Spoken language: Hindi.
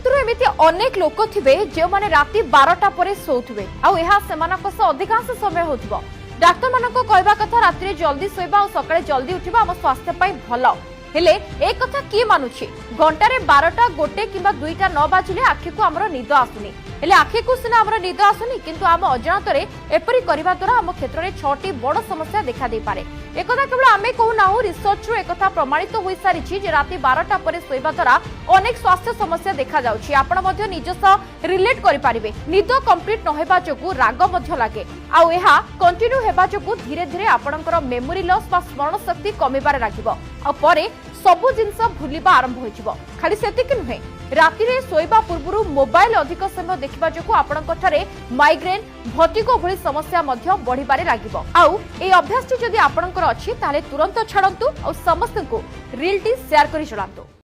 भितर एमती अनेक लोक थे जो मैंने राति 12टा पर शोथे अधिकांश समय होथिबो डाक्तर मानक कहवा कथा राति जल्दी शोवा और सकाळे जल्दी उठिबा आम स्वास्थ्य पाई भल हेले एक कथा किए मानुछि घंटारे 12टा गोटे किंबा 2टा न बाजिले आखि को हमर निद आसुनी हेले आखि को सिना हमर निद आसुनी किंतु आम अजाणतरे एपरि करिबा द्वारा आम क्षेत्र में 6टी बड़ समस्या देखा दे पारे एकथा केवल आमे कहूना रिसर्च रो एकथा प्रमाणित होई सारिछि जे राति 12टा पर शोइबा द्वारा अनेक स्वास्थ्य समस्या देखा जाउछि आपण मध्ये निजस रिलेट करि पारिबे निद कंप्लीट न हेबा जोगु राग मध्ये लागे आ एहा कंटिन्यू हेबा जोगु धीरे धीरे आपणकर मेमोरी लॉस बा स्मरण शक्ति कमिबार लागिबो आ परे सबु जिनस भूलिबा आरंभ होइजिबो खाली सेतिक नुहे राति रे सोइबा पूर्वरु मोबाइल अधिक समय देखिबा जोगु आपणकठारे माइग्रेन भटिको भଳି समस्या मध्ये बढ़िबारे लागिबो आउ ए अभ्यासटी जदि आपणकर अछि ताले तुरंत छाडंतु और समस्त को रील टी शेयर करि जणांतु।